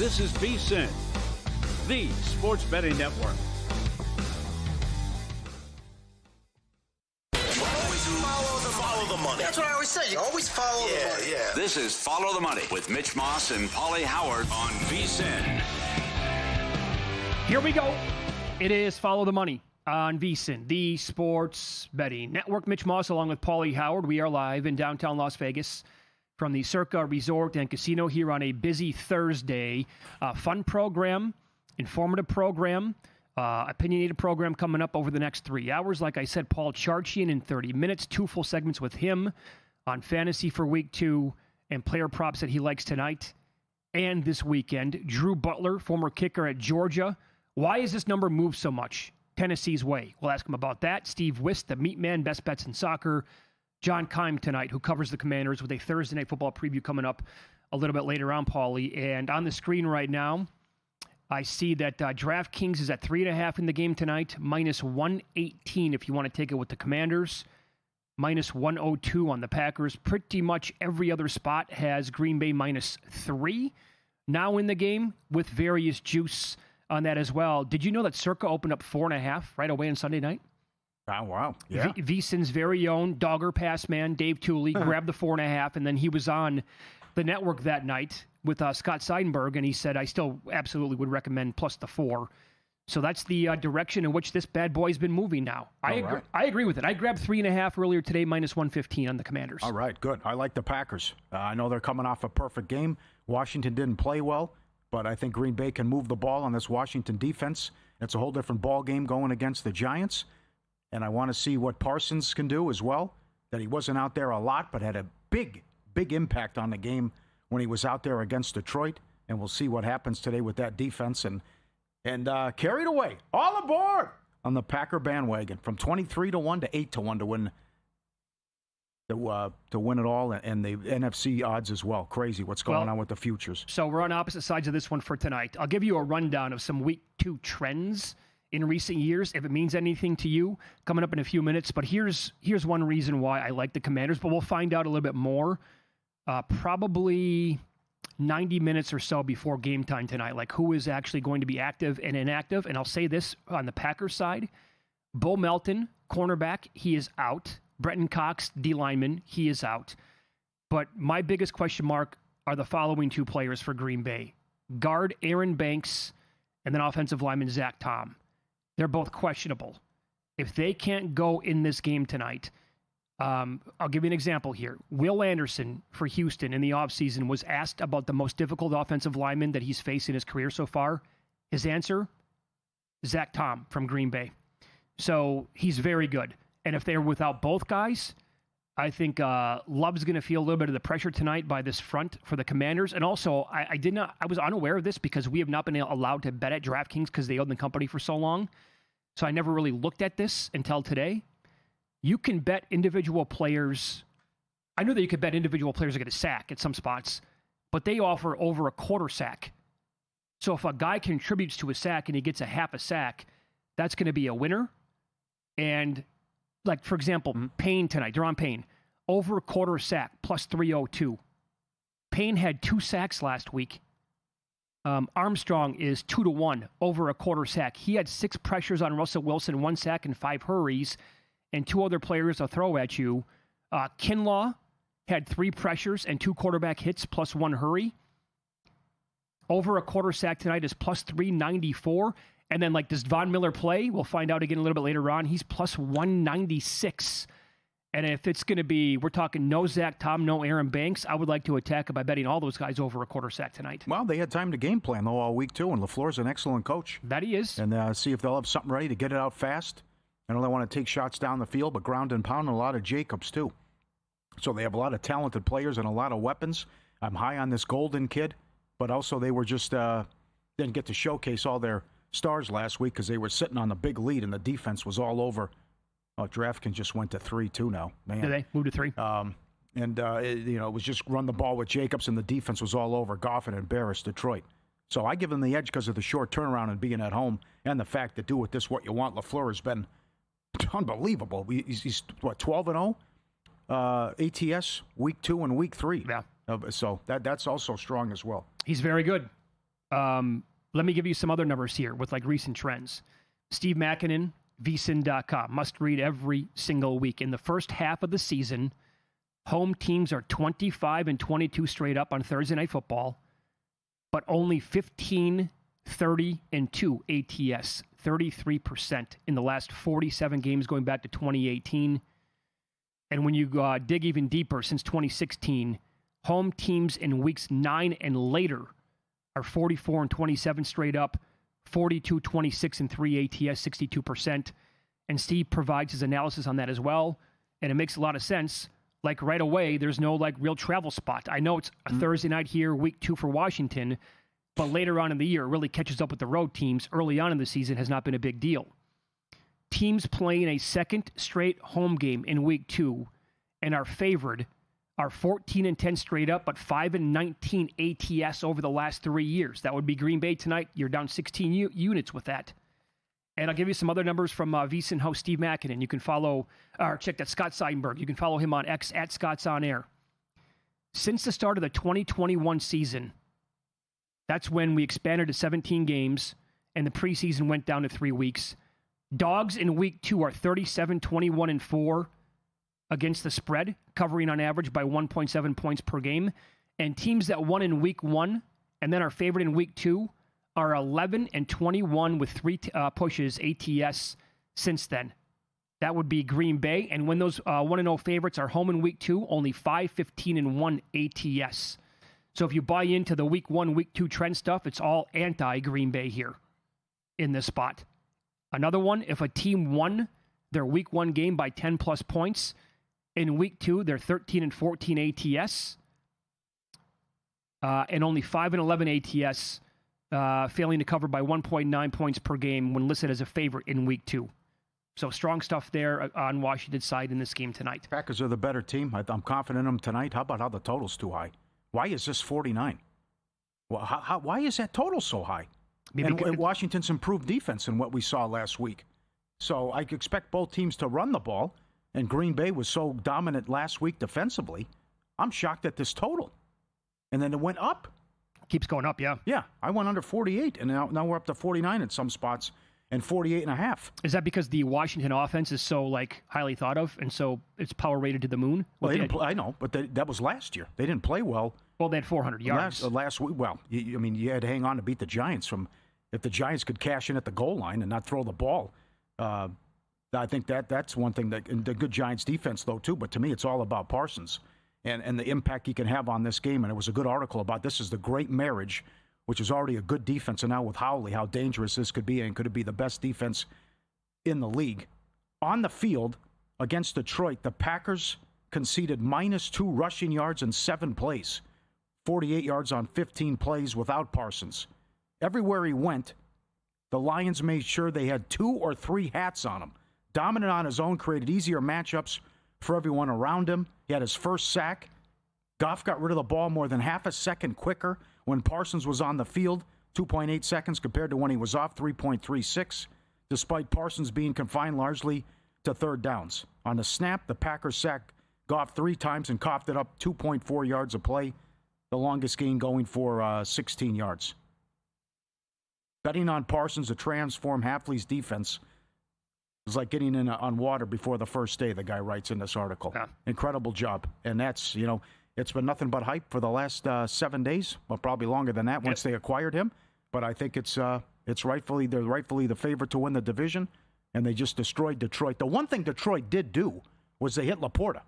This is VSiN, the sports betting network. Follow the money. That's what I always say. You always follow the money. Yeah. This is Follow the Money with Mitch Moss and Paulie Howard on VSiN. Here we go. It is Follow the Money on VSiN, the sports betting network. Mitch Moss along with Paulie Howard. We are live in downtown Las Vegas from the Circa Resort and Casino here on a busy Thursday. Fun program, informative program, opinionated program coming up over the next 3 hours. Like I said, Paul Charchian in 30 minutes, 2 full segments with him on fantasy for week 2 and player props that he likes tonight and this weekend. Drew Butler, former kicker at Georgia. Why has this number moved so much Tennessee's way? We'll ask him about that. Steve Wist, the meat man, best bets in soccer. John Keim tonight, who covers the Commanders, with a Thursday Night Football preview coming up a little bit later on, Paulie. And on the screen right now, I see that DraftKings is at 3.5 in the game tonight, minus 118 if you want to take it with the Commanders, minus 102 on the Packers. Pretty much every other spot has Green Bay minus 3 now in the game, with various juice on that as well. Did you know that Circa opened up 4.5 right away on Sunday night? Oh, wow. Yeah. VSiN's very own Dogger Pass man, Dave Tooley, grabbed the 4.5, and then he was on the network that night with Scott Seidenberg, and he said, I still absolutely would recommend plus the 4. So that's the direction in which this bad boy's been moving now. I agree with it. I grabbed 3.5 earlier today, minus 115 on the Commanders. All right, good. I like the Packers. I know they're coming off a perfect game. Washington didn't play well, but I think Green Bay can move the ball on this Washington defense. It's a whole different ball game going against the Giants. And I want to see what Parsons can do as well, that he wasn't out there a lot, but had a big impact on the game when he was out there against Detroit. And we'll see what happens today with that defense. And carried away, all aboard on the Packer bandwagon from 23-1 to 8-1 to win it all, and the NFC odds as well. Crazy what's going on with the futures. So we're on opposite sides of this one for tonight. I'll give you a rundown of some week 2 trends in recent years, if it means anything to you, coming up in a few minutes. But here's one reason why I like the Commanders, but we'll find out a little bit more probably 90 minutes or so before game time tonight, like who is actually going to be active and inactive. And I'll say this on the Packers side, Bo Melton, cornerback, he is out. Brenton Cox, D-lineman, he is out. But my biggest question mark are the following 2 players for Green Bay. Guard Aaron Banks and then offensive lineman Zach Tom. They're both questionable. If they can't go in this game tonight, I'll give you an example here. Will Anderson for Houston in the offseason was asked about the most difficult offensive lineman that he's faced in his career so far. His answer, Zach Tom from Green Bay. So he's very good. And if they're without both guys, I think Love's going to feel a little bit of the pressure tonight by this front for the Commanders. And also, I was unaware of this because we have not been allowed to bet at DraftKings because they own the company for so long. So I never really looked at this until today. You can bet individual players. I know that you could bet individual players to get a sack at some spots, but they offer over a quarter sack. So if a guy contributes to a sack and he gets a half a sack, that's going to be a winner. And like, for example, Payne tonight, Deron Payne, over a quarter sack, plus 302. Payne had 2 sacks last week. Armstrong is 2-1 over a quarter sack. He had 6 pressures on Russell Wilson, 1 sack and 5 hurries, and 2 other players to throw at you. Kinlaw had 3 pressures and 2 quarterback hits, plus 1 hurry. Over a quarter sack tonight is plus 394. And then, like, does Von Miller play? We'll find out again a little bit later on. He's plus 196. And if it's going to be, we're talking no Zach Tom, no Aaron Banks, I would like to attack it by betting all those guys over a quarter sack tonight. Well, they had time to game plan, though, all week, too, and LaFleur's an excellent coach. That he is. And see if they'll have something ready to get it out fast. I know they want to take shots down the field, but ground and pound, and a lot of Jacobs, too. So they have a lot of talented players and a lot of weapons. I'm high on this Golden kid, but also they were just didn't get to showcase all their stars last week because they were sitting on the big lead and the defense was all over. Oh, DraftKings just went to 3-2 now. Man. Did they move to 3? It was just run the ball with Jacobs and the defense was all over. Goff and embarrassed Detroit. So I give them the edge because of the short turnaround and being at home and the fact that do with this what you want. LaFleur has been unbelievable. He's 12-0 ATS week 2 and week 3. Yeah. So that's also strong as well. He's very good. Let me give you some other numbers here with like recent trends. Steve Makinen, VSiN.com, must read every single week. In the first half of the season, home teams are 25 and 22 straight up on Thursday Night Football, but only 15, 30, and 2 ATS, 33% in the last 47 games going back to 2018. And when you dig even deeper, since 2016, home teams in weeks 9 and later are 44 and 27 straight up, 42, 26, and 3 ATS, 62%. And Steve provides his analysis on that as well. And it makes a lot of sense. Like right away, there's no like real travel spot. I know it's a Thursday night here, week 2 for Washington, but later on in the year, it really catches up with the road teams. Early on in the season has not been a big deal. Teams playing a second straight home game in week 2 and are favored are 14 and 10 straight up, but 5 and 19 ATS over the last 3 years. That would be Green Bay tonight. You're down 16 units with that. And I'll give you some other numbers from VSiN host Steve Makinen. You can follow, or check that Scott Seidenberg. You can follow him on X at Scott's On Air. Since the start of the 2021 season, that's when we expanded to 17 games, and the preseason went down to 3 weeks. Dogs in week 2 are 37, 21, and 4 against the spread, covering on average by 1.7 points per game. And teams that won in week 1 and then are favored in week 2 are 11 and 21 with 3 pushes ATS since then. That would be Green Bay. And when those 1-0 favorites are home in week 2, only 5, 15, and 1 ATS. So if you buy into the week 1, week 2 trend stuff, it's all anti-Green Bay here in this spot. Another one, if a team won their week 1 game by 10-plus points, in week 2, they're 13 and 14 ATS, and only 5 and 11 ATS, failing to cover by 1.9 points per game when listed as a favorite in week 2. So strong stuff there on Washington's side in this game tonight. Packers are the better team. I'm confident in them tonight. How about how the total's too high? Why is this 49? Well, why is that total so high? And Washington's improved defense in what we saw last week. So I expect both teams to run the ball. And Green Bay was so dominant last week defensively, I'm shocked at this total. And then it went up. Keeps going up, yeah. Yeah, I went under 48, and now we're up to 49 in some spots, and 48.5. Is that because the Washington offense is so like highly thought of, and so it's power rated to the moon? Well, they didn't play, I know, but that was last year. They didn't play well. Well, they had 400 yards. Last week, well, you had to hang on to beat the Giants. If the Giants could cash in at the goal line and not throw the ball, I think that's one thing, and the good Giants defense, though, too. But to me, it's all about Parsons and the impact he can have on this game. And it was a good article about this is the great marriage, which is already a good defense. And now with Howley, how dangerous this could be, and could it be the best defense in the league? On the field against Detroit, the Packers conceded -2 rushing yards in 7 plays, 48 yards on 15 plays without Parsons. Everywhere he went, the Lions made sure they had 2 or 3 hats on him. Dominant on his own, created easier matchups for everyone around him. He had his first sack. Goff got rid of the ball more than half a second quicker when Parsons was on the field, 2.8 seconds compared to when he was off, 3.36, despite Parsons being confined largely to third downs. On the snap, the Packers sacked Goff 3 times and coughed it up 2.4 yards a play, the longest gain going for 16 yards. Betting on Parsons to transform Hafley's defense was like getting in on water before the first day, the guy writes in this article. Yeah. Incredible job. And that's, it's been nothing but hype for the last 7 days, well, probably longer than that once they acquired him. But I think they're rightfully the favorite to win the division, and they just destroyed Detroit. The one thing Detroit did do was they hit Laporta.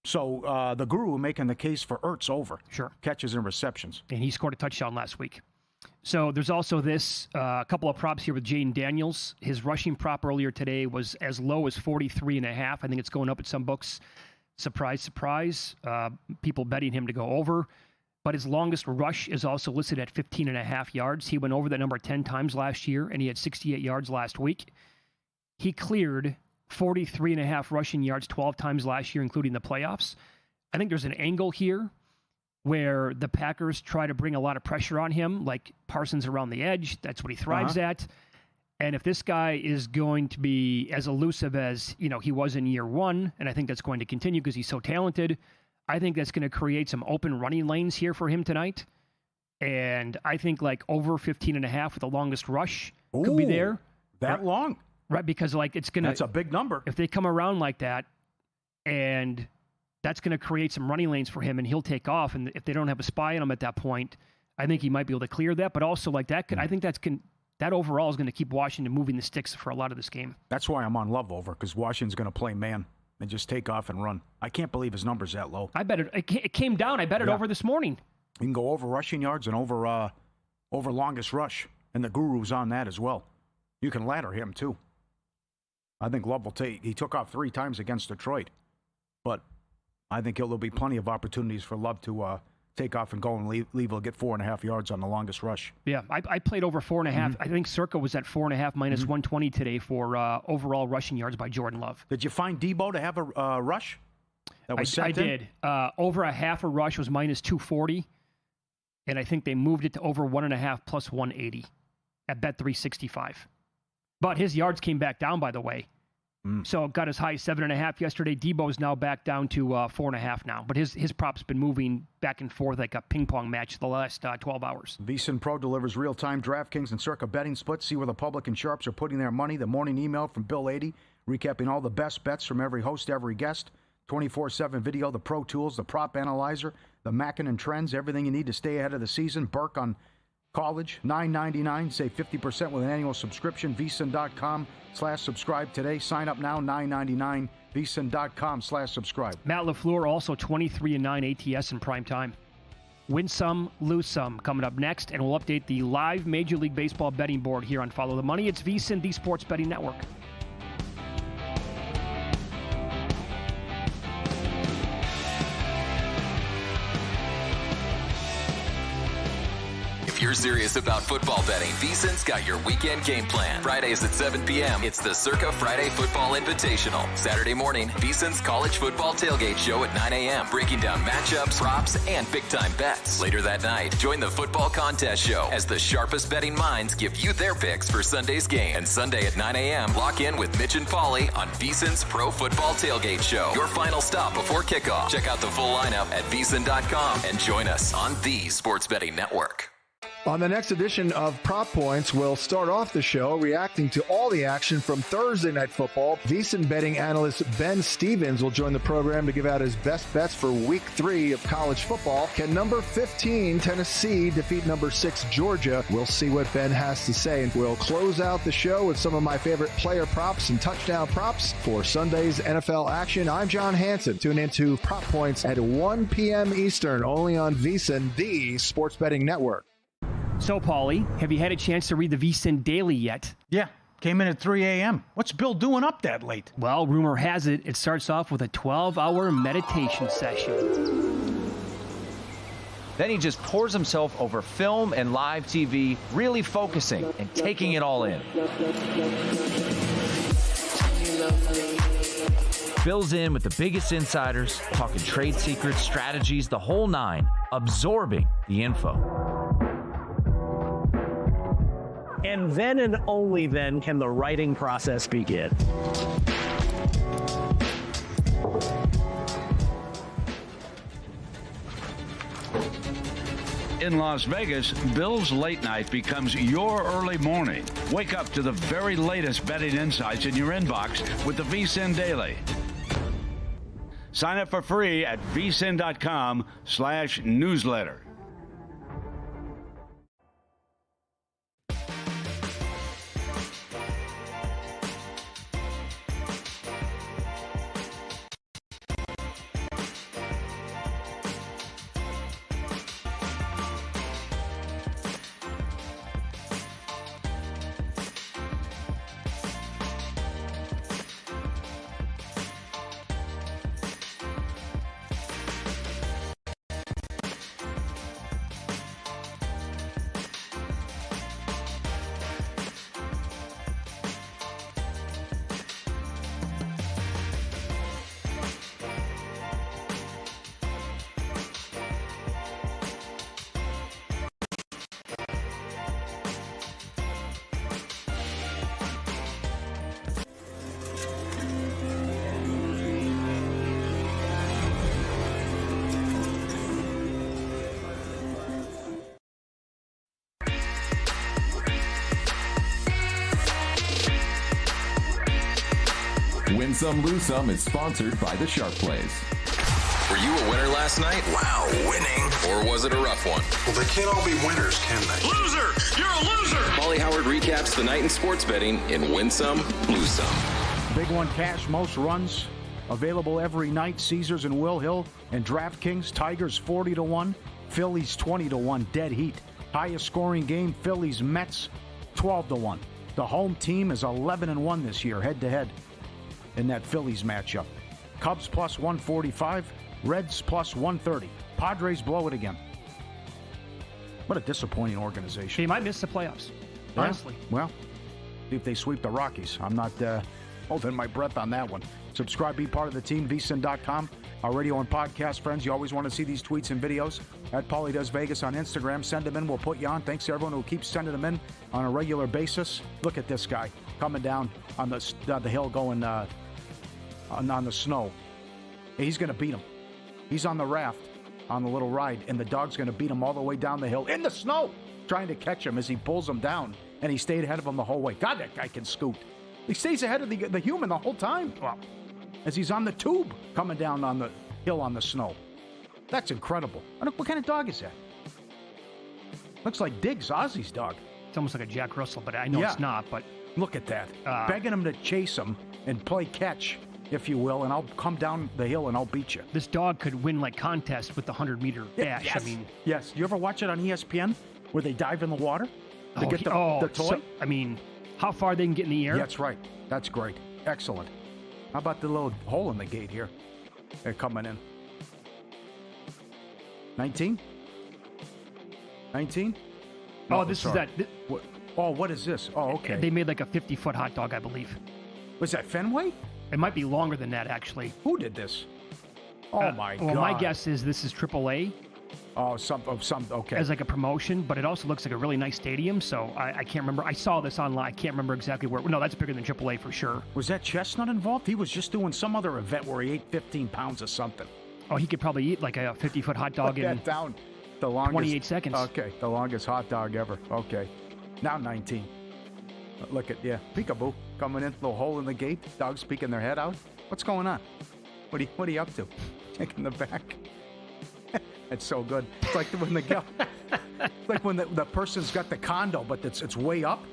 So the guru making the case for Ertz over. Sure. Catches and receptions. And he scored a touchdown last week. So there's also this, a couple of props here with Jaden Daniels. His rushing prop earlier today was as low as 43.5. I think it's going up at some books. Surprise, surprise. People betting him to go over. But his longest rush is also listed at 15.5 yards. He went over that number 10 times last year, and he had 68 yards last week. He cleared 43.5 rushing yards 12 times last year, including the playoffs. I think there's an angle here where the Packers try to bring a lot of pressure on him, like Parsons around the edge. That's what he thrives at. And if this guy is going to be as elusive as, he was in year 1, and I think that's going to continue because he's so talented, I think that's going to create some open running lanes here for him tonight. And I think like over 15.5 with the longest rush could be there. That long? Right, because like that's a big number. If they come around like that, and that's going to create some running lanes for him, and he'll take off. And if they don't have a spy on him at that point, I think he might be able to clear that. But also like that, I think that overall is going to keep Washington moving the sticks for a lot of this game. That's why I'm on Love over, because Washington's going to play man and just take off and run. I can't believe his number's that low. I bet it came down. I bet it over this morning. You can go over rushing yards and over longest rush, and the guru's on that as well. You can ladder him too. I think Love will take. He took off 3 times against Detroit, but I think there'll be plenty of opportunities for Love to take off and go and leave. He'll get 4.5 yards on the longest rush. Yeah, I played over 4.5. I think Circa was at 4.5 minus 120 today for overall rushing yards by Jordan Love. Did you find Debo to have a rush? That was I did. Over a half a rush was minus 240, and I think they moved it to over 1.5 plus 180 at bet 365. But his yards came back down, by the way. So it got as high as 7.5 yesterday. Debo's now back down to 4.5 now. But his prop's been moving back and forth like a ping pong match the last 12 hours. VSiN Pro delivers real-time DraftKings and Circa betting splits. See where the public and sharps are putting their money. The morning email from Bill 80, recapping all the best bets from every host, every guest. 24/7 video, the Pro Tools, the Prop Analyzer, the Mackin and Trends, everything you need to stay ahead of the season. Burke on college, $9.99. Save 50% with an annual subscription. VSiN.com/subscribe today. Sign up now, $9.99. VSiN.com/subscribe. Matt LaFleur also 23-9 ATS in prime time. Win some, lose some. Coming up next, and we'll update the live Major League Baseball betting board here on Follow the Money. It's VSiN, the Sports Betting Network. If you're serious about football betting, VSiN's got your weekend game plan. Fridays at 7 p.m., it's the Circa Friday Football Invitational. Saturday morning, VSiN's college football tailgate show at 9 a.m., breaking down matchups, props, and big-time bets. Later that night, join the football contest show as the sharpest betting minds give you their picks for Sunday's game. And Sunday at 9 a.m., lock in with Mitch and Pauly on VSiN's Pro Football Tailgate Show. Your final stop before kickoff. Check out the full lineup at VSiN.com and join us on the Sports Betting Network. On the next edition of Prop Points, we'll start off the show reacting to all the action from Thursday Night Football. VSiN betting analyst Ben Stevens will join the program to give out his best bets for Week 3 of college football. Can number 15 Tennessee defeat number 6 Georgia? We'll see what Ben has to say. And we'll close out the show with some of my favorite player props and touchdown props for Sunday's NFL action. I'm John Hansen. Tune into Prop Points at 1 p.m. Eastern, only on VSiN, the Sports Betting Network. So, Pauly, have you had a chance to read the VSiN Daily yet? Yeah, came in at 3 a.m. What's Bill doing up that late? Well, rumor has it, it starts off with a 12-hour meditation session. Then he just pours himself over film and live TV, really focusing and taking it all in. Bill's in with the biggest insiders, talking trade secrets, strategies, the whole nine, absorbing the info. And then and only then can the writing process begin. In Las Vegas, Bill's late night becomes your early morning. Wake up to the very latest betting insights in your inbox with the VSiN Daily. Sign up for free at vsin.com/newsletter. Win Some, Lose Some is sponsored by the Sharp Plays. Were you a winner last night? Wow, winning. Or was it a rough one? Well, they can't all be winners, can they? Loser! You're a loser! Paulie Howard recaps the night in sports betting in Win Some, Lose Some. Big One Cash, most runs. Available every night. Caesars and Will Hill and DraftKings. Tigers 40-1. Phillies 20-1. Dead heat. Highest scoring game. Phillies Mets 12-1. The home team is 11-1 this year, head-to-head, in that Phillies matchup. Cubs plus 145, Reds plus 130. Padres blow it again. What a disappointing organization. They might miss the playoffs, honestly. Well, see if they sweep the Rockies. I'm not holding my breath on that one. Subscribe, be part of the team, VSiN.com. Our radio and podcast friends, you always want to see these tweets and videos. At Paulie Does Vegas on Instagram. Send them in. We'll put you on. Thanks to everyone who keeps sending them in on a regular basis. Look at this guy coming down on the hill going on the snow. He's going to beat him. He's on the raft on the little ride, and the dog's going to beat him all the way down the hill in the snow, trying to catch him as he pulls him down, and he stayed ahead of him the whole way. God, that guy can scoot. He stays ahead of the human the whole time. Wow. As he's on the tube coming down on the hill on the snow. That's incredible. What kind of dog is that? Looks like Diggs, Ozzy's dog. It's almost like a Jack Russell, but I know it's not. But look at that. Begging him to chase him and play catch, if you will, and I'll come down the hill and I'll beat you. This dog could win like contest with the 100-meter dash. Yes. I mean, yes. You ever watch it on ESPN where they dive in the water to get the toy? So, I mean, how far they can get in the air? That's right. That's great. Excellent. How about the little hole in the gate here? They're coming in. 19? 19? No, this is that. What is this? Oh, okay. They made like a 50-foot hot dog, I believe. Was that Fenway? It might be longer than that, actually. Who did this? Oh, my God. Well, my guess is this is AAA. Oh, okay. As like a promotion, but it also looks like a really nice stadium, so I can't remember. I saw this online. I can't remember exactly where. No, that's bigger than AAA for sure. Was that Chestnut involved? He was just doing some other event where he ate 15 pounds of something. Oh, he could probably eat like a 50-foot hot dog in down. The longest, 28 seconds. Okay, the longest hot dog ever. Okay, now 19. Look at, peekaboo coming in, little hole in the gate, dogs peeking their head out. What's going on? What are you up to? Taking the back. It's so good. It's like when the person's got the condo, but it's way up,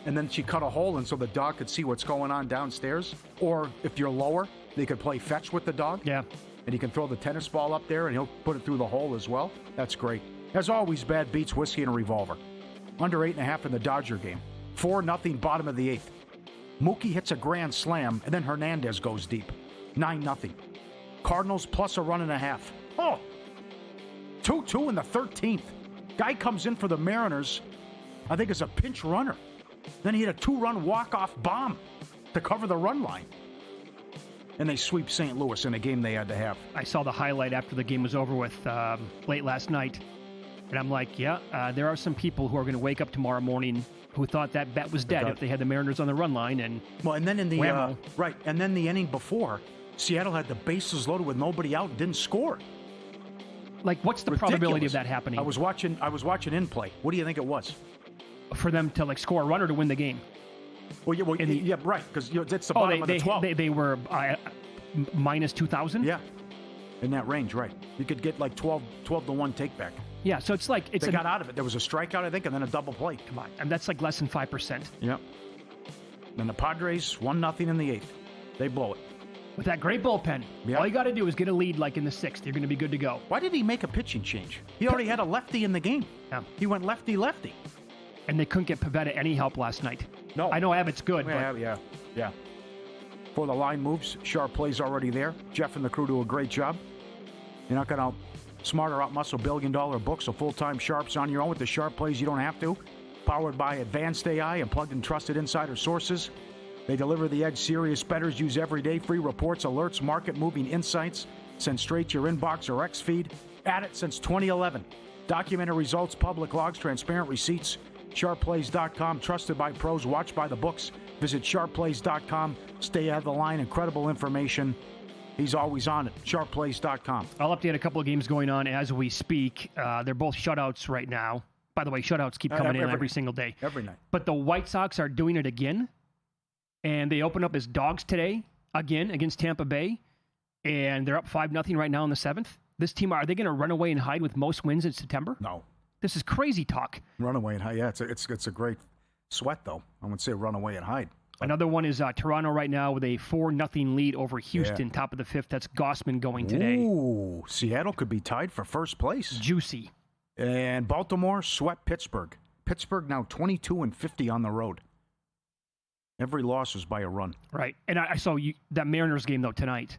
and then she cut a hole in so the dog could see what's going on downstairs. Or if you're lower, they could play fetch with the dog. Yeah. And he can throw the tennis ball up there, and he'll put it through the hole as well. That's great. As always, Bad beats Whiskey and a Revolver. Under 8.5 in the Dodger game. 4-0 bottom of the 8th. Mookie hits a grand slam, and then Hernandez goes deep. 9-0. Cardinals plus a run and a half. Oh! 2-2 in the 13th. Guy comes in for the Mariners, I think it's a pinch runner. Then he hit a 2-run walk-off bomb to cover the run line. And they sweep St. Louis in a game they had to have. I saw the highlight after the game was over with late last night. And I'm like, there are some people who are going to wake up tomorrow morning who thought that bet was dead if they had the Mariners on the run line. And then in the and then the inning before, Seattle had the bases loaded with nobody out and didn't score. Like, what's the probability of that happening? I was watching in play. What do you think it was? For them to score a run or to win the game? Well, right, because it's the bottom of the 12. They were minus 2,000? Yeah, in that range, right. You could get 12 to 1 take back. Yeah, so it's like... They got out of it. There was a strikeout, I think, and then a double play. Come on, and that's like less than 5%. Yep. And the Padres, 1-0 in the 8th. They blow it. With that great bullpen, all you got to do is get a lead like in the 6th. You're going to be good to go. Why did he make a pitching change? He already had a lefty in the game. Yeah. He went lefty-lefty. And they couldn't get Pivetta any help last night. No. I know Abbott's good, but... Yeah. For the line moves, Sharp Plays already there. Jeff and the crew do a great job. You're not going to smarter out-muscle billion-dollar books, so full-time Sharps on your own with the Sharp Plays. You don't have to. Powered by advanced AI and plugged and trusted insider sources. They deliver the edge serious bettors use every day. Free reports, alerts, market-moving insights sent straight to your inbox or X feed. At it since 2011. Documented results, public logs, transparent receipts. SharpPlays.com, trusted by pros, watched by the books. Visit SharpPlays.com. Stay out of the line. Incredible information. He's always on it. SharpPlays.com. I'll update a couple of games going on as we speak. They're both shutouts right now. By the way, shutouts keep coming in every single day. Every night. But the White Sox are doing it again. And they open up as dogs today again against Tampa Bay, and they're up 5-0 right now in the 7th. This team, are they going to run away and hide with most wins in September? No. This is crazy talk. Run away and hide. Yeah, it's a great sweat, though. I would say run away and hide. Another one is Toronto right now with a 4-0 lead over Houston, top of the 5th. That's Gossman going today. Ooh, Seattle could be tied for first place. Juicy. And Baltimore swept Pittsburgh. Pittsburgh now 22-50 on the road. Every loss was by a run. Right. And I saw that Mariners game, though, tonight.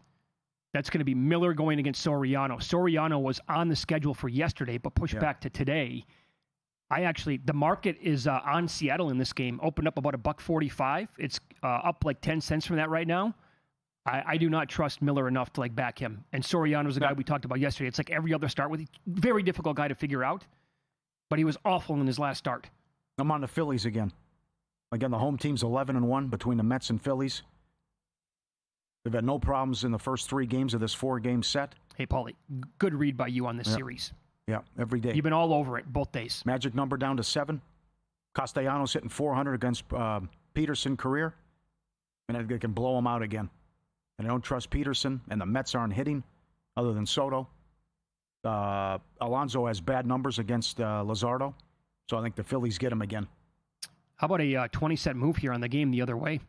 That's going to be Miller going against Soriano. Soriano was on the schedule for yesterday, but pushed back to today. The market is on Seattle in this game. Opened up about $1.45. It's up like 10 cents from that right now. I do not trust Miller enough to back him. And Soriano's the guy we talked about yesterday. It's like every other start with very difficult guy to figure out. But he was awful in his last start. I'm on the Phillies again. Again, the home team's 11-1 between the Mets and Phillies. They've had no problems in the first 3 games of this 4-game set. Hey, Paulie, good read by you on this series. Yeah, every day. You've been all over it both days. Magic number down to 7. Castellanos hitting 400 against Peterson career. And they can blow him out again. And I don't trust Peterson, and the Mets aren't hitting other than Soto. Alonso has bad numbers against Luzardo, so I think the Phillies get him again. How about a 20-cent move here on the game the other way?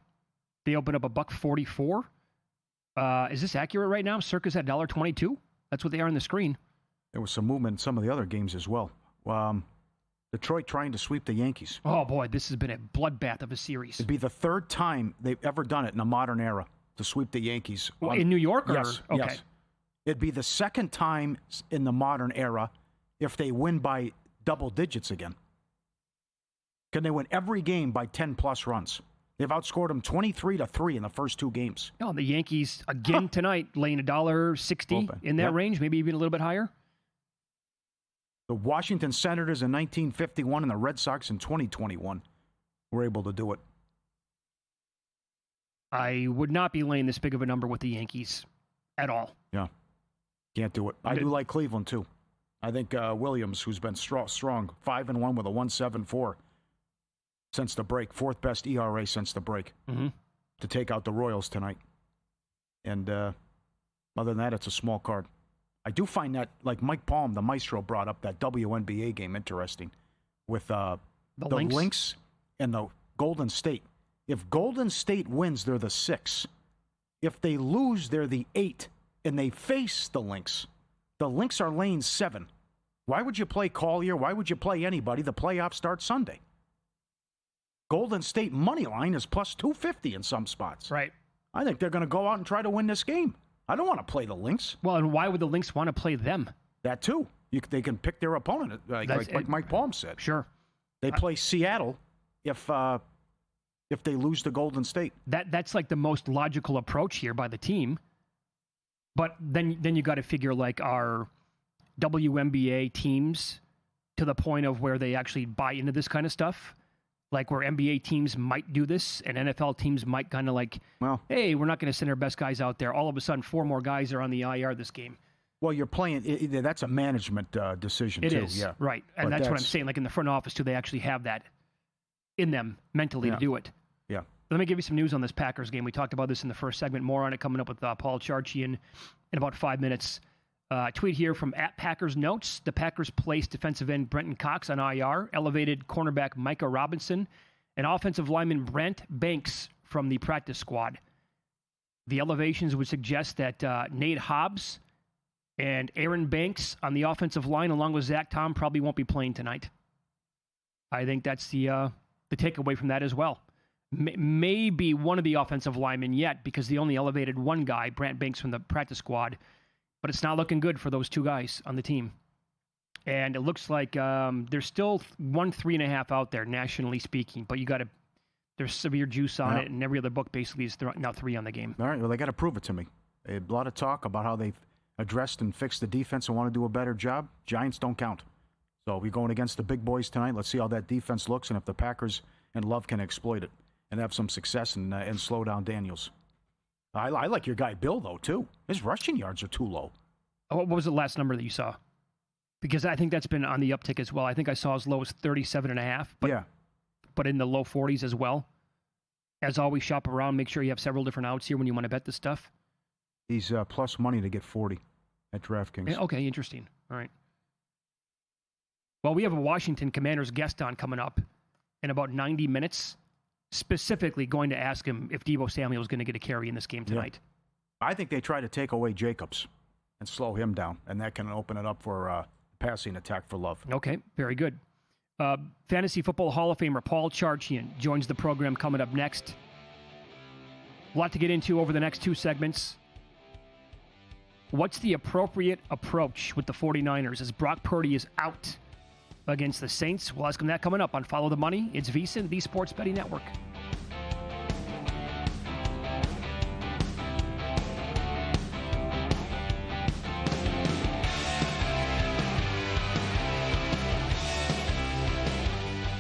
They open up $1.44. Is this accurate right now? Circa's at $1.22. That's what they are on the screen. There was some movement in some of the other games as well. Detroit trying to sweep the Yankees. Oh, boy, this has been a bloodbath of a series. It'd be the 3rd time they've ever done it in a modern era to sweep the Yankees. Well, in New York? Yes. Okay. Yes. It'd be the 2nd time in the modern era if they win by double digits again. Can they win every game by 10-plus runs? They've outscored them 23-3 in the first 2 games. No, the Yankees, again tonight, laying $1.60 in that range, maybe even a little bit higher. The Washington Senators in 1951 and the Red Sox in 2021 were able to do it. I would not be laying this big of a number with the Yankees at all. Yeah. Can't do it. I do like Cleveland, too. I think Williams, who's been strong, 5-1 with a 1.74 since the break, 4th best ERA since the break, to take out the Royals tonight. And other than that, it's a small card. I do find that, like Mike Palm, the maestro, brought up that WNBA game interesting with the Lynx and the Golden State. If Golden State wins, they're the 6. If they lose, they're the 8, and they face the Lynx. The Lynx are laying 7. Why would you play Collier? Why would you play anybody? The playoffs start Sunday. Golden State money line is plus 250 in some spots. Right. I think they're going to go out and try to win this game. I don't want to play the Lynx. Well, and why would the Lynx want to play them? That too. They can pick their opponent, like Mike Palm said. Sure. They play Seattle if they lose to Golden State. That's like the most logical approach here by the team. But then you got to figure like our WNBA teams to the point of where they actually buy into this kind of stuff. Like where NBA teams might do this and NFL teams might kind of like, hey, we're not going to send our best guys out there. All of a sudden, 4 more guys are on the IR this game. Well, you're playing. That's a management decision, too. It is, yeah. Right. And that's what I'm saying. Like in the front office, do they actually have that in them mentally to do it? Yeah. Let me give you some news on this Packers game. We talked about this in the first segment. More on it coming up with Paul Charchian in about 5 minutes. Tweet here from @PackersNotes. The Packers placed defensive end Brenton Cox on IR, elevated cornerback Micah Robinson, and offensive lineman Brent Banks from the practice squad. The elevations would suggest that Nate Hobbs and Aaron Banks on the offensive line, along with Zach Tom, probably won't be playing tonight. I think that's the takeaway from that as well. Maybe one of the offensive linemen yet, because they only elevated one guy, Brent Banks from the practice squad. But it's not looking good for those 2 guys on the team. And it looks like there's still 3.5 out there, nationally speaking. But there's severe juice on it, and every other book basically is now 3 on the game. All right, well, they got to prove it to me. A lot of talk about how they've addressed and fixed the defense and want to do a better job. Giants don't count. So we're going against the big boys tonight. Let's see how that defense looks and if the Packers and Love can exploit it and have some success and slow down Daniels. I like your guy Bill, though, too. His rushing yards are too low. What was the last number that you saw? Because I think that's been on the uptick as well. I think I saw as low as 37.5, but in the low 40s as well. As always, shop around. Make sure you have several different outs here when you want to bet this stuff. He's plus money to get 40 at DraftKings. Okay, interesting. All right. Well, we have a Washington Commanders guest on coming up in about 90 minutes, specifically going to ask him if Deebo Samuel is going to get a carry in this game tonight. Yeah. I think they try to take away Jacobs and slow him down, and that can open it up for a passing attack for Love. Okay, very good. Fantasy Football Hall of Famer Paul Charchian joins the program coming up next. A lot to get into over the next two segments. What's the appropriate approach with the 49ers as Brock Purdy is out against the Saints? We'll ask him that coming up on Follow the Money. It's VSiN, the Sports Betting Network.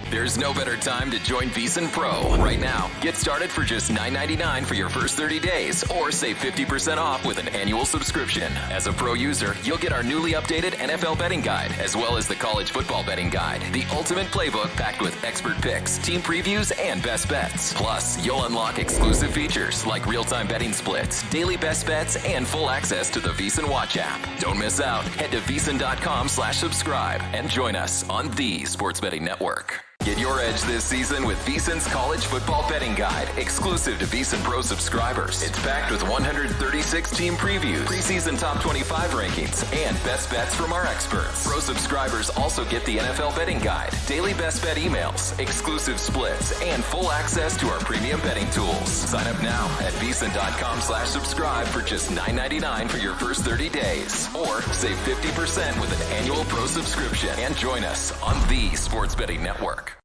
There's no better time to join VSiN Pro. Right now, get started for just $9.99 for your first 30 days or save 50% off with an annual subscription. As a Pro user, you'll get our newly updated NFL betting guide, as well as the college football betting guide, the ultimate playbook packed with expert picks, team previews, and best bets. Plus, you'll unlock exclusive features like real-time betting splits, daily best bets, and full access to the VSiN Watch app. Don't miss out. Head to VSiN.com/subscribe and join us on the Sports Betting Network. Get your edge this season with VSiN's College Football Betting Guide, exclusive to VSiN Pro subscribers. It's packed with 136 team previews, preseason top 25 rankings, and best bets from our experts. Pro subscribers also get the NFL Betting Guide, daily best bet emails, exclusive splits, and full access to our premium betting tools. Sign up now at VSiN.com/subscribe for just $9.99 for your first 30 days. Or save 50% with an annual Pro subscription and join us on the Sports Betting Network.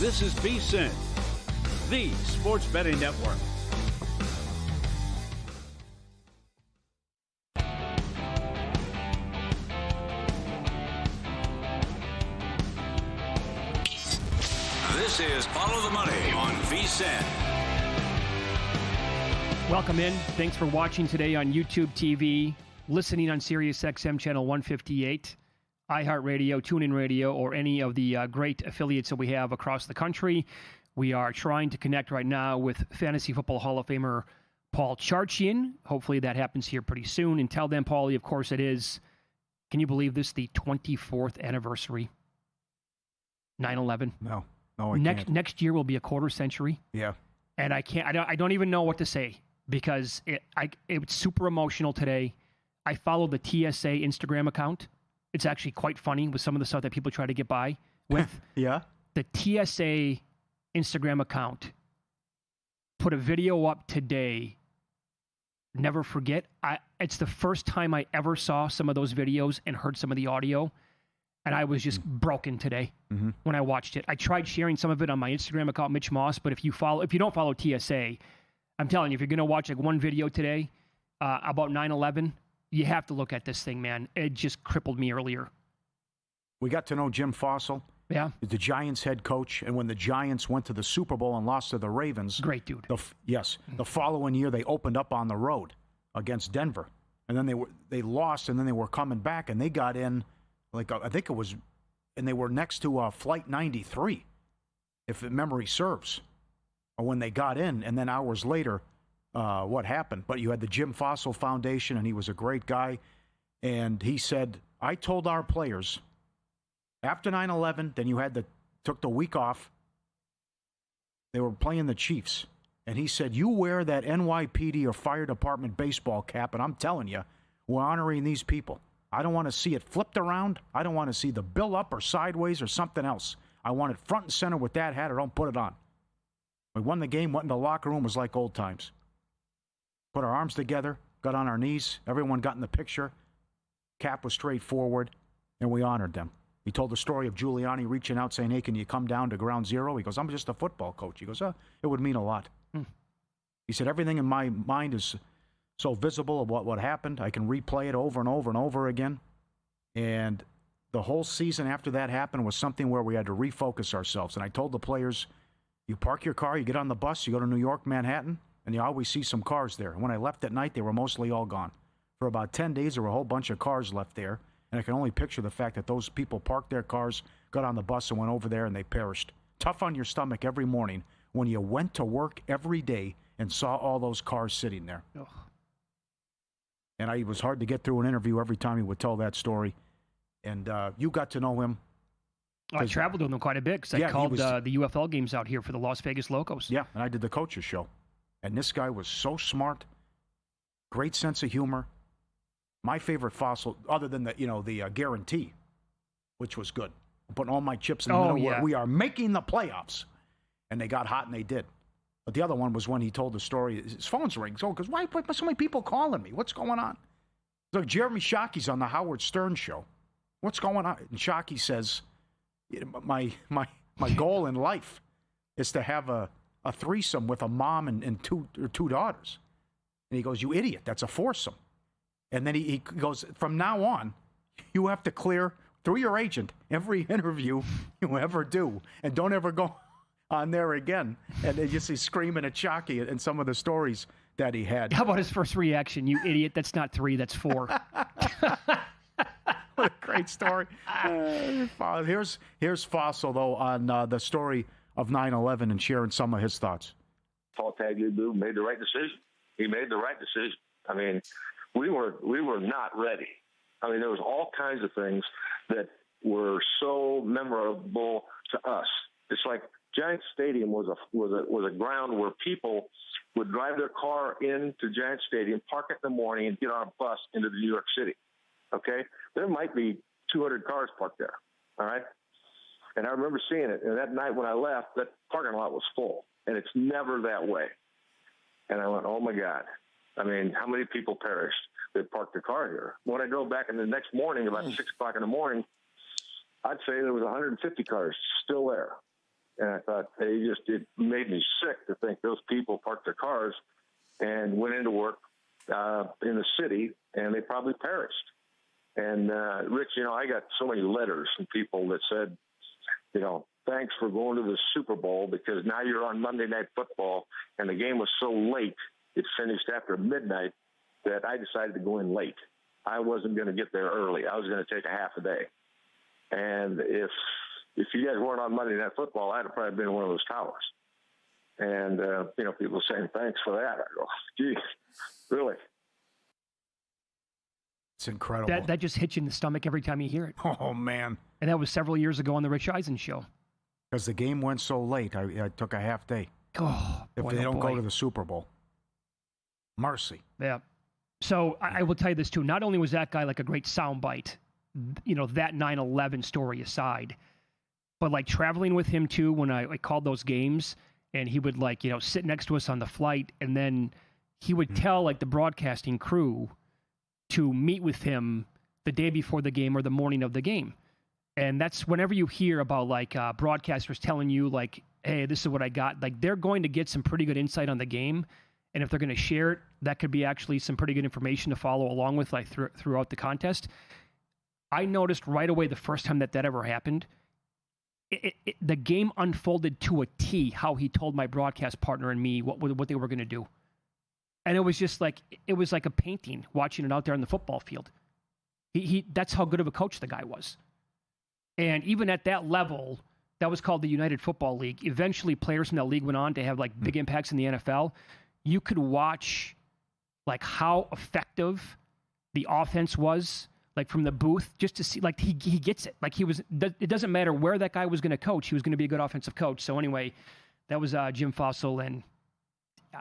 This is VSiN, the Sports Betting Network. This is Follow the Money on VSiN. Welcome in. Thanks for watching today on YouTube TV, listening on Sirius XM channel 158, iHeartRadio, TuneIn Radio, or any of the great affiliates that we have across the country. We are trying to connect right now with Fantasy Football Hall of Famer Paul Charchian. Hopefully that happens here pretty soon. And tell them, Paulie, of course it is. Can you believe this? The 24th anniversary. 9/11. No, I can't. Next year will be a quarter century. Yeah. And I don't even know what to say because it's super emotional today. I follow the TSA Instagram account. It's actually quite funny with some of the stuff that people try to get by with. Yeah. The TSA Instagram account put a video up today. Never forget. It's the first time I ever saw some of those videos and heard some of the audio, and I was just broken today when I watched it. I tried sharing some of it on my Instagram account, Mitch Moss, but if you don't follow TSA, I'm telling you, if you're going to watch like one video today about 9/11, you have to look at this thing, man. It just crippled me earlier. We got to know Jim Fossil. Yeah. The Giants head coach. And when the Giants went to the Super Bowl and lost to the Ravens. Great dude. The following year, they opened up on the road against Denver. And then they lost, and then they were coming back, and they got in, and they were next to Flight 93, if memory serves, or when they got in. And then hours later, what happened? But you had the Jim Fossil Foundation, and he was a great guy. And he said, I told our players, after 9/11, then you took the week off. They were playing the Chiefs. And he said, you wear that NYPD or fire department baseball cap, and I'm telling you, we're honoring these people. I don't want to see it flipped around. I don't want to see the bill up or sideways or something else. I want it front and center with that hat, or don't put it on. We won the game, went in the locker room, it was like old times. Put our arms together, got on our knees. Everyone got in the picture. Cap was straight forward, and we honored them. He told the story of Giuliani reaching out saying, hey, can you come down to ground zero? He goes, I'm just a football coach. He goes, it would mean a lot. He said, everything in my mind is so visible of what happened. I can replay it over and over and over again. And the whole season after that happened was something where we had to refocus ourselves. And I told the players, you park your car, you get on the bus, you go to New York, Manhattan, and you always see some cars there. And when I left at night, they were mostly all gone. For about 10 days, there were a whole bunch of cars left there. And I can only picture the fact that those people parked their cars, got on the bus, and went over there, and they perished. Tough on your stomach every morning when you went to work every day and saw all those cars sitting there. Ugh. And it was hard to get through an interview every time he would tell that story. And you got to know him. I traveled with him quite a bit because I called the UFL games out here for the Las Vegas Locos. Yeah, and I did the coaches show. And this guy was so smart, great sense of humor. My favorite Fossil, other than the guarantee, which was good. I'm putting all my chips in the middle. Yeah. We are making the playoffs. And they got hot, and they did. But the other one was when he told the story. His phone's ringing. So, because why so many people calling me? What's going on? So Jeremy Shockey's on the Howard Stern show. What's going on? And Shockey says, my goal in life is to have a threesome with a mom and two daughters. And he goes, you idiot, that's a foursome. And then he goes, from now on, you have to clear through your agent every interview you ever do, and don't ever go on there again. And he's screaming at Shockey and some of the stories that he had. How about his first reaction? You idiot, that's not 3, that's 4. What a great story. Here's Fossil, though, on the story of 9/11 and sharing some of his thoughts. Paul Tagliabue made the right decision. He made the right decision. I mean, we were not ready. I mean, there was all kinds of things that were so memorable to us. It's like Giant Stadium was a ground where people would drive their car into Giant Stadium, park it in the morning, and get on a bus into New York City. Okay? There might be 200 cars parked there. All right? And I remember seeing it. And that night when I left, that parking lot was full. And it's never that way. And I went, oh, my God. I mean, how many people perished that parked their car here? When I drove back in the next morning, about 6 o'clock in the morning, I'd say there was 150 cars still there. And I thought, it made me sick to think those people parked their cars and went into work in the city, and they probably perished. And, Rich, I got so many letters from people that said, thanks for going to the Super Bowl because now you're on Monday Night Football, and the game was so late, it finished after midnight, that I decided to go in late. I wasn't going to get there early. I was going to take a half a day. And if you guys weren't on Monday Night Football, I'd have probably been in one of those towers. And, people saying, thanks for that. I go, geez, really? It's incredible. That just hits you in the stomach every time you hear it. Oh, man. And that was several years ago on the Rich Eisen show. Because the game went so late, I took a half day. Oh, if boy, they don't boy. go to the Super Bowl. Mercy. Yeah. So I will tell you this, too. Not only was that guy like a great soundbite, that 9/11 story aside, but like traveling with him, too, when I called those games, and he would sit next to us on the flight, and then he would tell like the broadcasting crew to meet with him the day before the game or the morning of the game. And that's whenever you hear about broadcasters telling you like, hey, this is what I got, like they're going to get some pretty good insight on the game. And if they're going to share it, that could be actually some pretty good information to follow along with throughout the contest. I noticed right away the first time that ever happened, the game unfolded to a T how he told my broadcast partner and me what they were going to do. And it was just like a painting watching it out there on the football field. He that's how good of a coach the guy was. And even at that level, that was called the United Football League. Eventually, players from that league went on to have big impacts in the NFL. You could watch how effective the offense was, from the booth, just to see he gets it. It doesn't matter where that guy was going to coach; he was going to be a good offensive coach. So anyway, that was Jim Fossil, and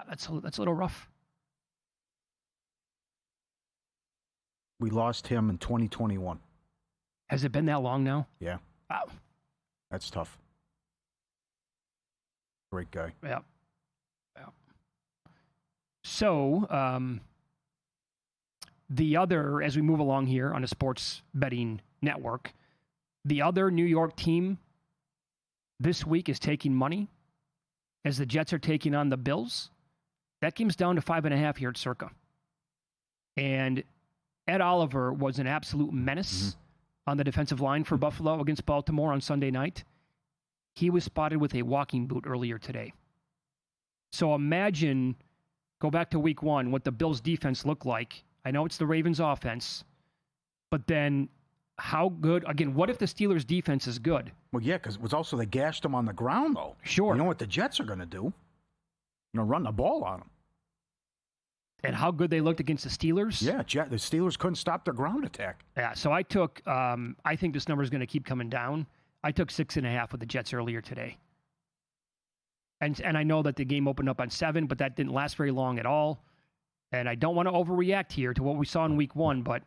that's a little rough. We lost him in 2021. Has it been that long now? Yeah. Wow. That's tough. Great guy. Yeah. So, the other, as we move along here on a sports betting network, the other New York team this week is taking money as the Jets are taking on the Bills. That game's down to 5.5 here at Circa. And Ed Oliver was an absolute menace on the defensive line for Buffalo against Baltimore on Sunday night. He was spotted with a walking boot earlier today. So imagine, go back to week 1, what the Bills' defense looked like. I know it's the Ravens' offense, but then how good, again, what if the Steelers' defense is good? Well, yeah, because it was also they gashed them on the ground, though. Sure. You know what the Jets are going to do? Run the ball on them. And how good they looked against the Steelers? Yeah, the Steelers couldn't stop their ground attack. Yeah, so I took, I think this number is going to keep coming down. I took 6.5 with the Jets earlier today. And I know that the game opened up on 7, but that didn't last very long at all. And I don't want to overreact here to what we saw in week 1, but,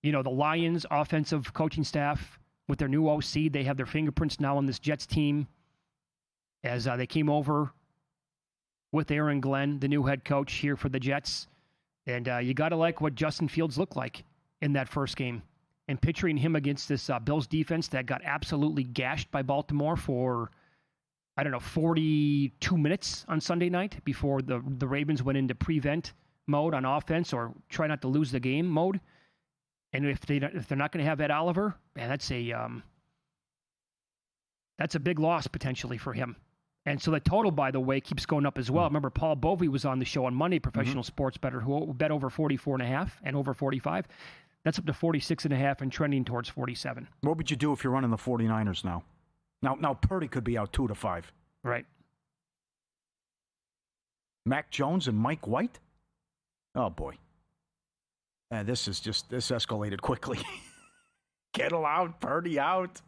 the Lions offensive coaching staff with their new OC, they have their fingerprints now on this Jets team as they came over with Aaron Glenn, the new head coach here for the Jets. And you got to like what Justin Fields looked like in that first game. And picturing him against this Bills defense that got absolutely gashed by Baltimore for, 42 minutes on Sunday night before the Ravens went into prevent mode on offense or try not to lose the game mode. And if they're not going to have Ed Oliver, man, that's a big loss potentially for him. And so the total, by the way, keeps going up as well. Remember, Paul Bovey was on the show on Monday, professional sports bettor, who bet over 44.5 and over 45. That's up to 46.5 and trending towards 47. What would you do if you're running the 49ers now? Now Purdy could be out 2-5. Right. Mac Jones and Mike White? Oh, boy. This escalated quickly. Kittle out, Purdy out.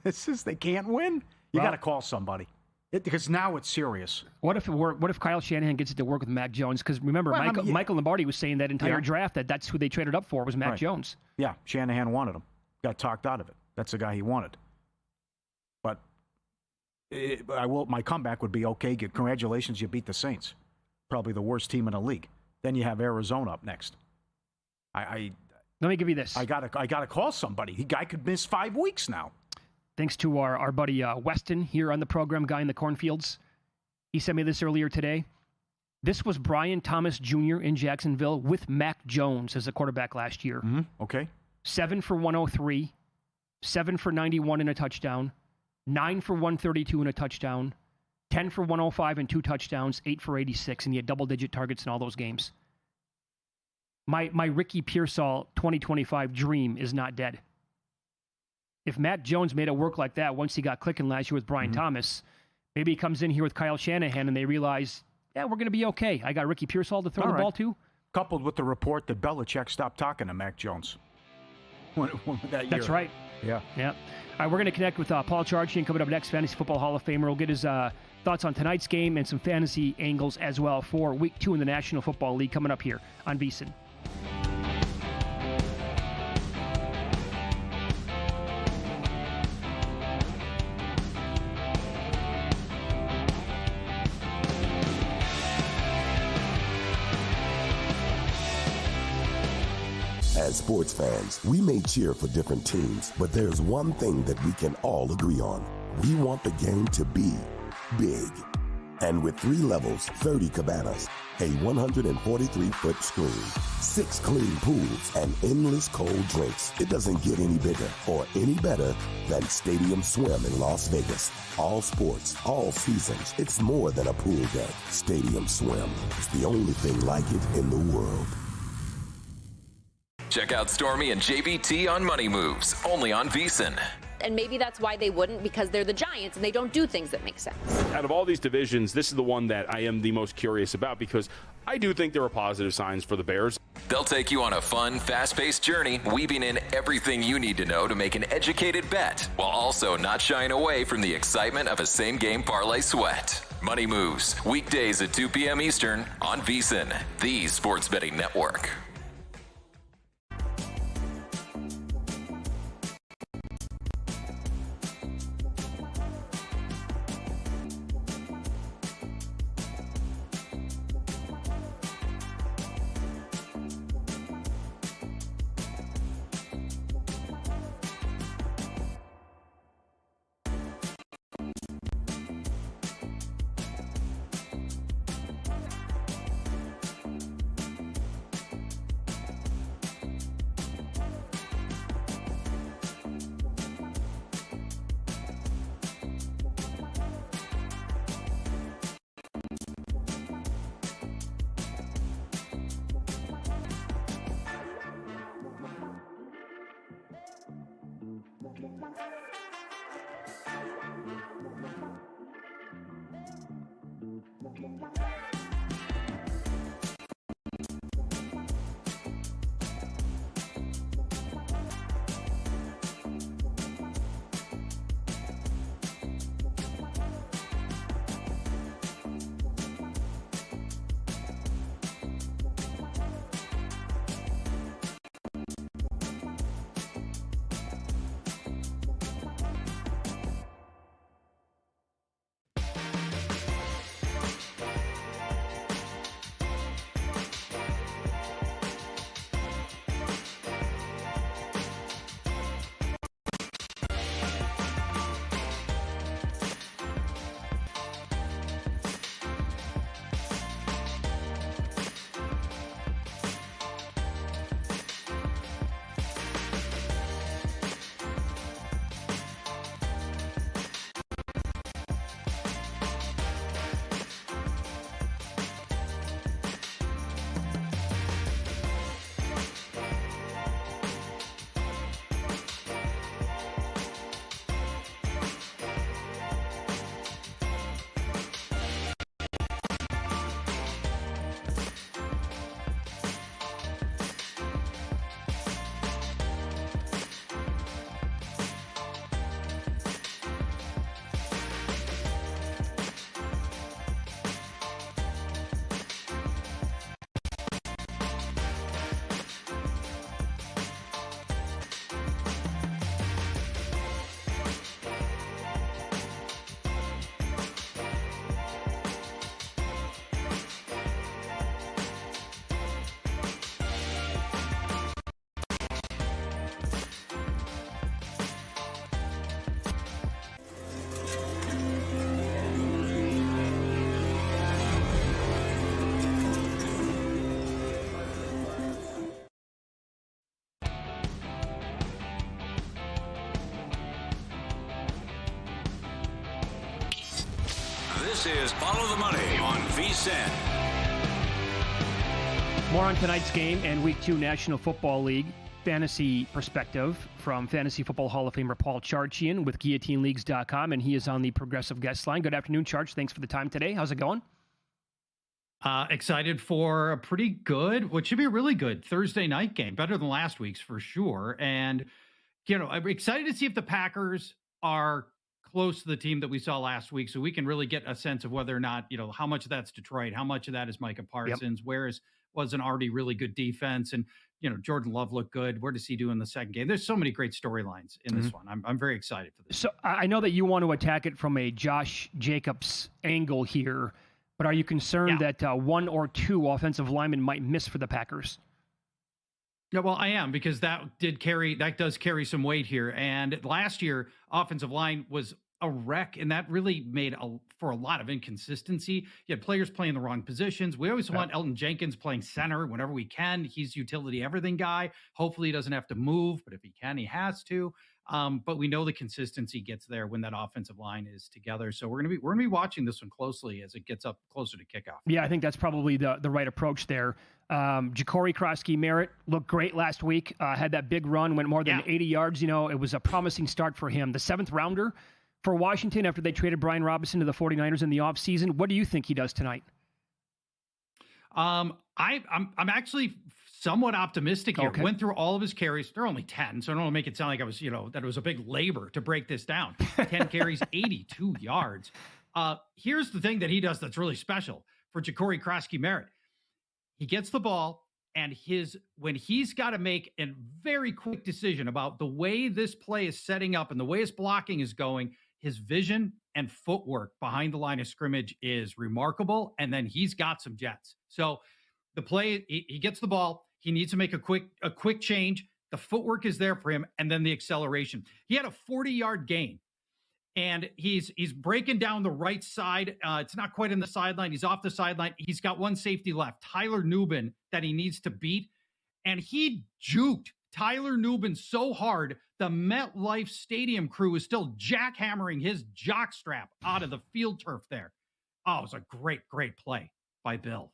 They can't win. You got to call somebody. Because now it's serious. What if Kyle Shanahan gets it to work with Mac Jones? Because remember, Michael Lombardi was saying that entire draft that's who they traded up for was Mac Jones. Yeah, Shanahan wanted him. Got talked out of it. That's the guy he wanted. But my comeback would be, okay, congratulations, you beat the Saints. Probably the worst team in the league. Then you have Arizona up next. Let me give you this. I gotta call somebody. Guy could miss 5 weeks now. Thanks to our buddy Weston here on the program, guy in the cornfields. He sent me this earlier today. This was Brian Thomas Jr. in Jacksonville with Mac Jones as a quarterback last year. Okay. 7 for 103, 7 for 91 and a touchdown, 9 for 132 and a touchdown, 10 for 105 and 2 touchdowns, 8 for 86, and he had double-digit targets in all those games. My Ricky Pearsall 2025 dream is not dead. If Matt Jones made it work like that once he got clicking last year with Brian Thomas, maybe he comes in here with Kyle Shanahan and they realize, yeah, we're going to be okay. I got Ricky Pearsall to throw the ball to. Coupled with the report that Belichick stopped talking to Mac Jones that year. That's right. Yeah. Yeah. All right, we're going to connect with Paul Charchian coming up next, Fantasy Football Hall of Famer. We'll get his thoughts on tonight's game and some fantasy angles as well for Week 2 in the National Football League coming up here on VSiN. As sports fans, we may cheer for different teams, but there's one thing that we can all agree on. We want the game to be big. And with 3 levels, 30 cabanas, a 143-foot screen, 6 clean pools, and endless cold drinks, it doesn't get any bigger or any better than Stadium Swim in Las Vegas. All sports, all seasons. It's more than a pool deck. Stadium Swim is the only thing like it in the world. Check out Stormy and JBT on Money Moves, only on VSiN. And maybe that's why they wouldn't, because they're the Giants and they don't do things that make sense. Out of all these divisions, this is the one that I am the most curious about because I do think there are positive signs for the Bears. They'll take you on a fun, fast-paced journey, weaving in everything you need to know to make an educated bet, while also not shying away from the excitement of a same-game parlay sweat. Money Moves, weekdays at 2 p.m. Eastern on VSiN, the sports betting network. This is Follow the Money on VSiN. More on tonight's game and Week 2 National Football League fantasy perspective from Fantasy Football Hall of Famer Paul Charchian with GuillotineLeagues.com, and he is on the Progressive Guest Line. Good afternoon, Charch. Thanks for the time today. How's it going? Excited for a pretty good, what should be a really good Thursday night game, better than last week's for sure. And, I'm excited to see if the Packers are close to the team that we saw last week, so we can really get a sense of whether or not, how much of that's Detroit, how much of that is Micah Parsons, was an already really good defense, and Jordan Love looked good. Where does he do in the second game? There's so many great storylines in this one. I'm very excited for this. So I know that you want to attack it from a Josh Jacobs angle here, but are you concerned that one or two offensive linemen might miss for the Packers? Yeah, well, I am, because that does carry some weight here. And last year, offensive line was a wreck, and that really made for a lot of inconsistency. You had players playing the wrong positions. We always want Elton Jenkins playing center whenever we can. He's utility everything guy. Hopefully he doesn't have to move, but if he can, he has to. But we know the consistency gets there when that offensive line is together. So we're gonna be watching this one closely as it gets up closer to kickoff. Yeah, I think that's probably the right approach there. Ja'Cory Krosky-Merritt looked great last week. Had that big run, went more than 80 yards. It was a promising start for him. The 7th rounder for Washington after they traded Brian Robinson to the 49ers in the offseason. What do you think he does tonight? I'm actually somewhat optimistic here. Went through all of his carries. They're only 10, so I don't want to make it sound like I was, that it was a big labor to break this down. 10 carries, 82 yards. Here's the thing that he does that's really special for Ja'Cory Krosky-Merritt. He gets the ball, and when he's got to make a very quick decision about the way this play is setting up and the way his blocking is going, his vision and footwork behind the line of scrimmage is remarkable. And then he's got some jets. So the play, he gets the ball. He needs to make a quick change. The footwork is there for him. And then the acceleration. He had a 40-yard gain, and he's breaking down the right side. It's not quite in the sideline. He's off the sideline. He's got one safety left, Tyler Nubin, that he needs to beat. And he juked Tyler Nubin so hard, the MetLife Stadium crew is still jackhammering his jockstrap out of the field turf there. Oh, it was a great, great play by Bill.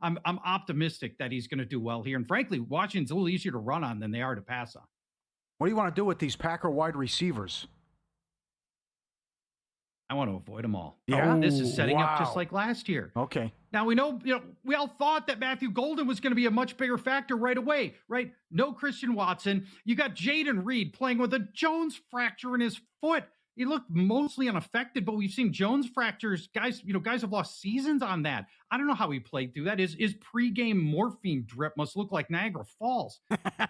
I'm optimistic that he's going to do well here. And frankly, Washington's a little easier to run on than they are to pass on. What do you want to do with these Packer wide receivers? I want to avoid them all. Yeah, this is setting up just like last year. Okay. Now we know, we all thought that Matthew Golden was going to be a much bigger factor right away, right? No Christian Watson. You got Jaden Reed playing with a Jones fracture in his foot. He looked mostly unaffected, but we've seen Jones fractures. Guys have lost seasons on that. I don't know how he played through that. His pregame morphine drip must look like Niagara Falls.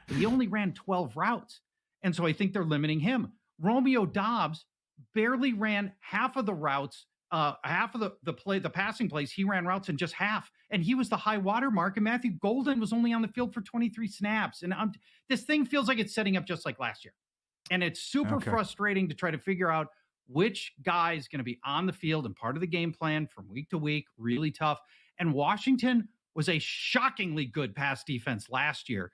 He only ran 12 routes, and so I think they're limiting him. Romeo Doubs barely ran half of the routes, half of the passing plays. He ran routes in just half, and he was the high water mark. And Matthew Golden was only on the field for 23 snaps. And this thing feels like it's setting up just like last year, and it's super frustrating to try to figure out which guy is going to be on the field and part of the game plan from week to week. Really tough. And Washington was a shockingly good pass defense last year.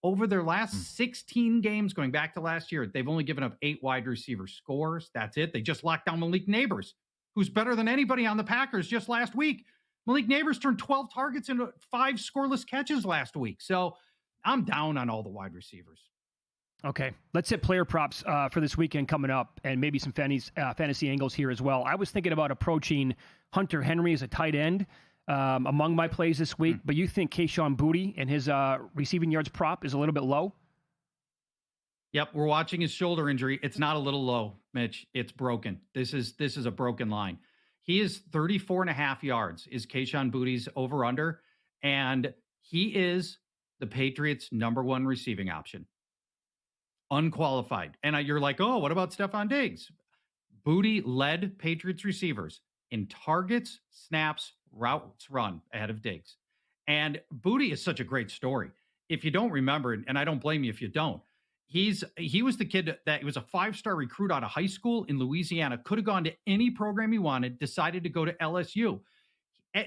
Over their last 16 games, going back to last year, they've only given up 8 wide receiver scores. That's it. They just locked down Malik Neighbors, who's better than anybody on the Packers just last week. Malik Neighbors turned 12 targets into 5 scoreless catches last week. So I'm down on all the wide receivers. Okay, let's hit player props for this weekend coming up, and maybe some fantasy angles here as well. I was thinking about approaching Hunter Henry as a tight end among my plays this week, but you think Kayshon Boutte and his receiving yards prop is a little bit low? Yep, we're watching his shoulder injury. It's not a little low, Mitch. It's broken. This is a broken line. He is 34.5 yards is Kayshon Boutte's over-under, and he is the Patriots' #1 receiving option. Unqualified. And you're like, oh, what about Stephon Diggs? Boutte led Patriots receivers in targets, snaps, routes run ahead of Diggs. And Boutte is such a great story. If you don't remember, and I don't blame you if you don't, he was the kid that was a 5-star recruit out of high school in Louisiana, could have gone to any program he wanted, decided to go to LSU.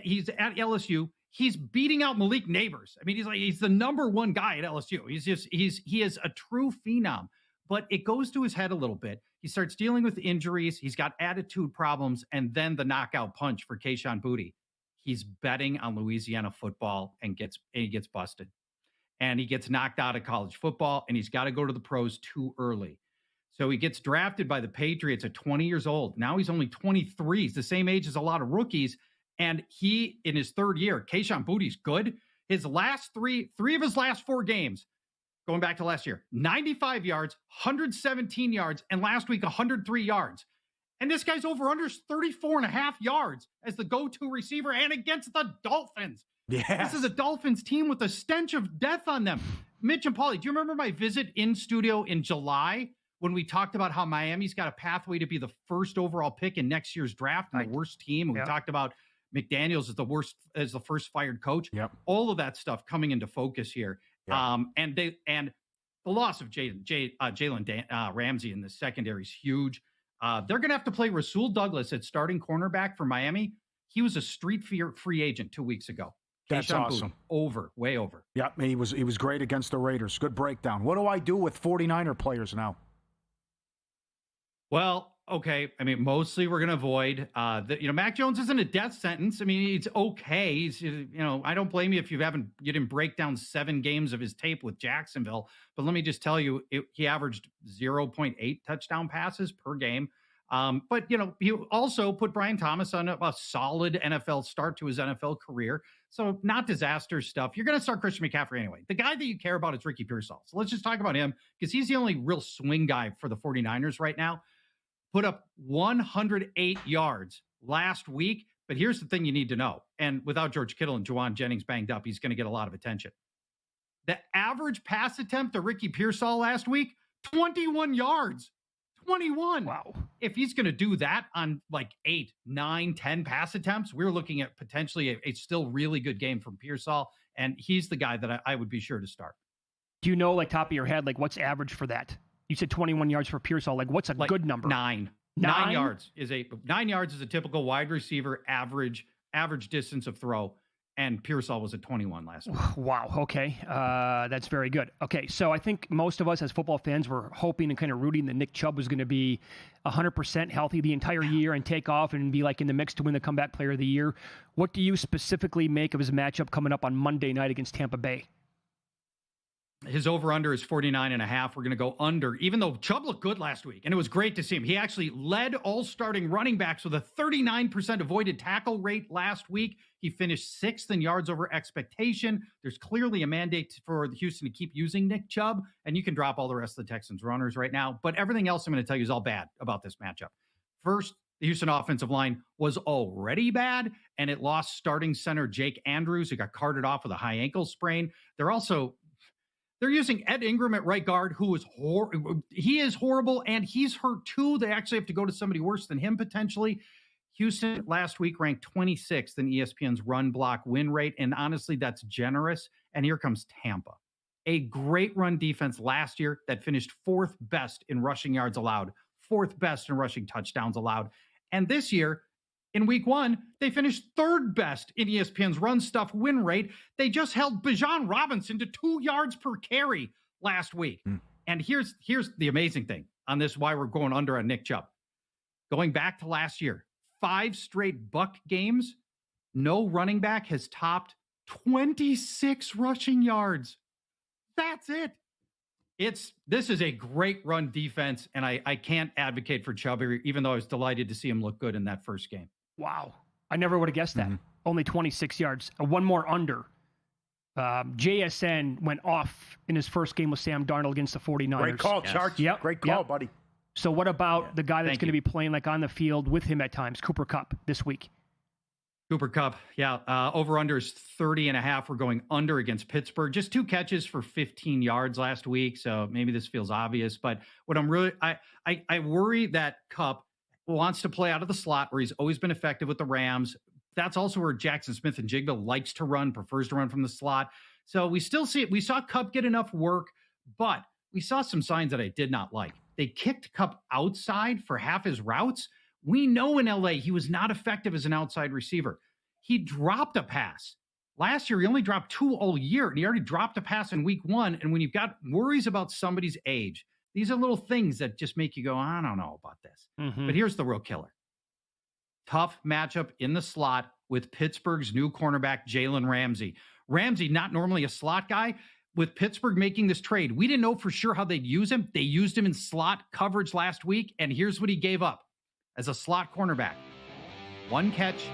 He's at LSU. He's beating out Malik Neighbors. I mean, he's the #1 guy at LSU. He is a true phenom. but it goes to his head a little bit. He starts dealing with injuries. He's got attitude problems, and then the knockout punch for Kayshon Boutte. He's betting on Louisiana football and he gets busted. And he gets knocked out of college football, and he's got to go to the pros too early. So he gets drafted by the Patriots at 20 years old. Now he's only 23. He's the same age as a lot of rookies. And he, in his third year, Kayshon Boutte's good. His last three of his last 4 games, going back to last year, 95 yards, 117 yards, and last week, 103 yards. And this guy's over-under 34.5 yards as the go-to receiver and against the Dolphins. Yes. This is a Dolphins team with a stench of death on them. Mitch and Paulie, do you remember my visit in studio in July when we talked about how Miami's got a pathway to be the first overall pick in next year's draft and the worst team? And we talked about McDaniels as the first fired coach. Yep. All of that stuff coming into focus here. Yep. And the loss of Jalen Ramsey in the secondary is huge. They're going to have to play Rasul Douglas at starting cornerback for Miami. He was a street free agent 2 weeks ago. That's Kayshon awesome. Boutte, way over. Yeah, he was great against the Raiders. Good breakdown. What do I do with 49er players now? Well, okay. I mean, mostly we're going to avoid, Mac Jones isn't a death sentence. I mean, it's okay. He's, I don't blame you if you didn't break down 7 games of his tape with Jacksonville. But let me just tell you, he averaged 0.8 touchdown passes per game. But he also put Brian Thomas on a solid NFL start to his NFL career. So not disaster stuff. You're going to start Christian McCaffrey anyway. The guy that you care about is Ricky Pearsall. So let's just talk about him because he's the only real swing guy for the 49ers right now. Put up 108 yards last week. But here's the thing you need to know. And without George Kittle and Juwan Jennings banged up, he's going to get a lot of attention. The average pass attempt to Ricky Pearsall last week, 21 yards. 21. Wow. If he's going to do that on like 8, 9, 10 pass attempts, we're looking at potentially a still really good game from Pearsall. And he's the guy that I would be sure to start. Do you know, like, top of your head, like, what's average for that? You said 21 yards for Pearsall. Like, what's a good number? 9. 9 yards is a typical wide receiver average distance of throw. And Pearsall was at 21 last week. Wow. Okay. That's very good. Okay. So I think most of us as football fans were hoping and kind of rooting that Nick Chubb was going to be 100% healthy the entire year and take off and be like in the mix to win the comeback player of the year. What do you specifically make of his matchup coming up on Monday night against Tampa Bay? His over-under is 49.5. We're going to go under, even though Chubb looked good last week, and it was great to see him. He actually led all starting running backs with a 39% avoided tackle rate last week. He finished 6th in yards over expectation. There's clearly a mandate for Houston to keep using Nick Chubb, and you can drop all the rest of the Texans runners right now. But everything else I'm going to tell you is all bad about this matchup. First, the Houston offensive line was already bad, and it lost starting center Jake Andrews, who got carted off with a high ankle sprain. They're using Ed Ingram at right guard, who is he is horrible, and he's hurt too. They actually have to go to somebody worse than him potentially. Houston last week ranked 26th in ESPN's run block win rate, and honestly, that's generous. And here comes Tampa, a great run defense last year that finished 4th best in rushing yards allowed, 4th best in rushing touchdowns allowed. And this year, in week 1, they finished 3rd best in ESPN's run stuff win rate. They just held Bijan Robinson to 2 yards per carry last week. And here's the amazing thing on this, why we're going under on Nick Chubb. Going back to last year, 5 straight Buck games, no running back has topped 26 rushing yards. That's it. This is a great run defense, and I can't advocate for Chubb, even though I was delighted to see him look good in that first game. Wow. I never would have guessed that. Only 26 yards. One more under. JSN went off in his first game with Sam Darnold against the 49ers. Great call, Charge. Yep. Great call, buddy. So what about the guy that's going to be playing like on the field with him at times, Cooper Kupp, this week? Cooper Kupp, over-under is 30.5. We're going under against Pittsburgh. Just 2 catches for 15 yards last week, so maybe this feels obvious. But what I'm really I worry that Kupp wants to play out of the slot where he's always been effective with the Rams. That's also where Jackson Smith and Jigba likes to run, prefers to run from the slot. So we still see it. We saw Kupp get enough work, but we saw some signs that I did not like. They kicked Kupp outside for half his routes. We know in LA he was not effective as an outside receiver. He dropped a pass. Last year, he only dropped 2 all year, and he already dropped a pass in week 1. And when you've got worries about somebody's age, These are little things that just make you go, I don't know about this. But here's the real killer. Tough matchup in the slot with Pittsburgh's new cornerback, Jalen Ramsey. Ramsey, not normally a slot guy. With Pittsburgh making this trade, we didn't know for sure how they'd use him. They used him in slot coverage last week, and here's what he gave up as a slot cornerback. 1 catch,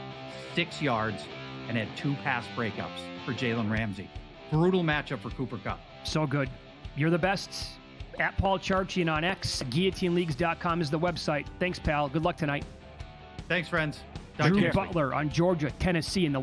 6 yards, and had 2 pass breakups for Jalen Ramsey. Brutal matchup for Cooper Kupp. So good. You're the best. At Paul Charchian on X. GuillotineLeagues.com is the website. Thanks, pal. Good luck tonight. Thanks, friends. Drew Butler on Georgia, Tennessee in the